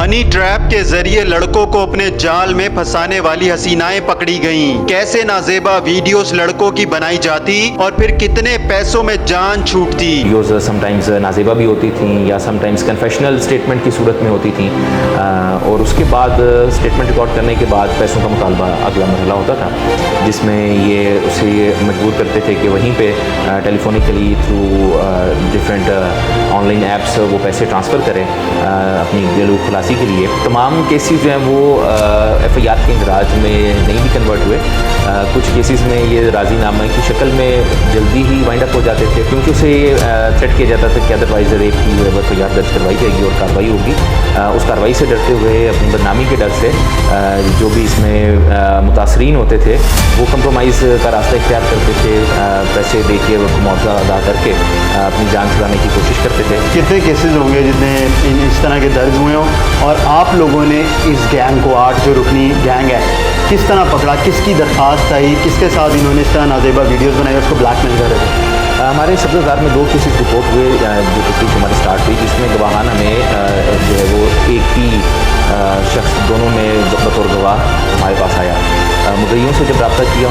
Honey trap के जरिए लड़कों को अपने जाल में फंसाने वाली हसीनाएं पकड़ी गईं। कैसे नाजेबा वीडियोस लड़कों की बनाई जाती और फिर कितने पैसों में जान छूटती। वीडियोस समटाइम्स नाजेबा भी होती थी या समटाइम्स कन्फेशनल स्टेटमेंट की सूरत में होती थी और उसके बाद स्टेटमेंट रिकॉर्ड करने के बाद पैसों का मुतालबा अगला मरहला होता था, जिसमें ये उसे मजबूर करते थे कि वहीं पे telephonically through different online apps वो पैसे ट्रांसफ़र करें अपनी घरेलू खलासी के लिए। तमाम केसेस जो हैं वो FIR के इंदराज में नहीं भी कन्वर्ट हुए। कुछ केसेस में ये राजीनामा की शक्ल में जल्दी ही वाइंड अप हो जाते थे, क्योंकि उसे थ्रेट किया जाता था कि अदरवाइज रेप की FIR दर्ज करवाई जाएगी और कार्रवाई होगी। उस कार्रवाई से डरते हुए, अपनी बदनामी के डर से जो भी इसमें मुतासरीन होते थे वो कंप्रोमाइज़ का रास्ता इख्तियार करते थे, पैसे दे के मुआवजा अदा करके अपनी जान छुड़ाने की कोशिश करते थे। कितने केसेस होंगे जितने इस तरह के दर्ज हुए हों और आप लोगों ने इस गैंग को, 8 जो रुकनी गैंग है, किस तरह पकड़ा, किसकी दरख्वास्त आई, किसके साथ इन्होंने इस तरह नाजेबा वीडियोस बनाई, उसको ब्लैकमेल कर रहे थे? हमारे सब्ज़ार में 2 केसेस रिपोर्ट हुए जो तफ्तीश हमारी स्टार्ट हुई, जिसमें गवाहाना में जो है वो एक ही शख्स दोनों में बतौर गवाह हमारे पास आया। मुद्दईयों से जब रब्ता किया,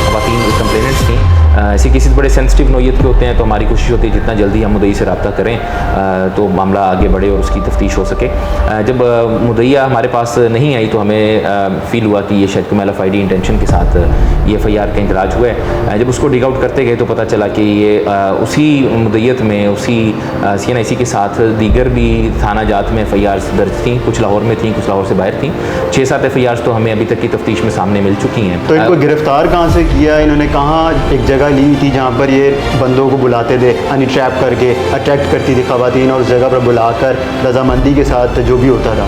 ख़वातीन कंप्लेनेंट्स थी, ऐसे केसेस बड़े सेंसिटिव नौयत के होते हैं, तो हमारी कोशिश होती है जितना जल्दी हम मुद्दई से रब्ता करें तो मामला आगे बढ़े और उसकी तफ्तीश हो सके। जब मुद्दईया हमारे पास नहीं आई तो हमें फ़ील हुआ कि ये शायद कोई LFID इंटेंशन के साथ ये FIR का इंदराज हुआ है। जब उसको डिग आउट करते गए तो पता चला कि ये उसी मुद्दईयत में, उसी CNIC के साथ दीगर भी थाना जात में FIRs दर्ज थी, कुछ लाहौर में थी, कुछ लाहौर से बाहर थी। 6-7 FIRs तो हमें अभी तक की तफ्तीश में सामने मिल चुकी हैं। तो इनको गिरफ्तार कहाँ से किया? इन्होंने कहाँ एक जगह ली थी जहाँ पर ये बंदों को बुलाते थे, हनी ट्रैप करके अट्रैक्ट करती थी ख़वातीन और उस जगह पर बुलाकर रजामंदी के साथ जो भी होता था?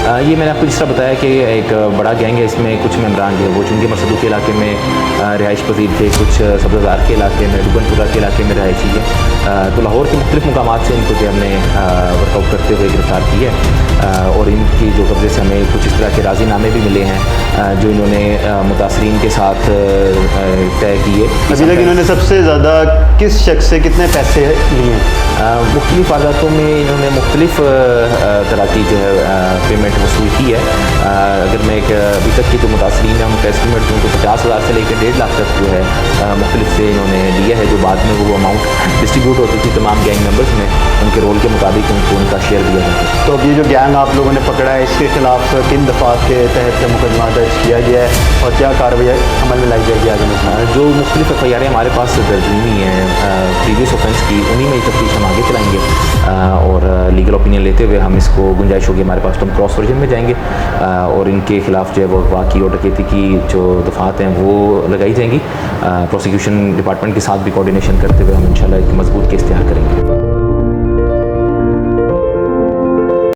ये मैंने आपको जिस तरह बताया कि एक बड़ा गैंग है, इसमें कुछ मेम्बरान जो है वो चूँकि मरसदू के इलाके में रिहाइश पजीर थे, कुछ सब्ज़ार के इलाके में, डुगनपुरा के इलाके में रिहायशी है, तो लाहौर के मुख्तलिफ मुकामात से इनको जो हमने वर्कआउट करते हुए गिरफ्तार किया है और इनकी जो कब्जे से हमें कुछ इस तरह के राजीनामे भी मिले हैं जो इन्होंने मुतासरीन के साथ तय किए। अभी तक इन्होंने सबसे ज़्यादा किस शख्स से कितने पैसे लिए? मुख्तलिफ वारदातों में इन्होंने मुख्तलिफ तरह की जो है पेमेंट वसूल की है। अगर मैं एक अभी तक की जो मुतासरीन है उनका एस्टिमेट दूँ तो 50,000 से लेकर 1.5 लाख तक जो है मुख्तलिफ से इन्होंने लिया है, जो बाद में वो अमाउंट डिस्ट्रीब्यूट होती थी तमाम गैंग मेंबर्स में, उनके रोल के मुताबिक उनको उनका शेयर दिया जाता है। तो अब ये जो गैंग आप लोगों ने पकड़ा है, इसके खिलाफ किन दफ़ात के तहत मुकदमा दर्ज किया गया है और क्या कार्रवाई अमल में लाई जाएगी आगे में? जो मुख्तलिफ FIR हमारे पास दर्ज हुई हैं प्रीवियस ऑफेंस की, उन्हीं में तफ्तीश हम आगे चलाएँगे और लीगल ओपिनियन लेते हुए हम इसको गुंजाइश होगी हमारे पास तो हम क्रॉस वर्जन में जाएंगे और इनके खिलाफ जो है वो अगवा की और डकैती की जो दफ़ात हैं वो लगाई जाएंगी। प्रोसिक्यूशन डिपार्टमेंट के साथ भी कोऑर्डिनेशन करते हुए हम इंशाल्लाह एक मजबूत केस तैयार करेंगे।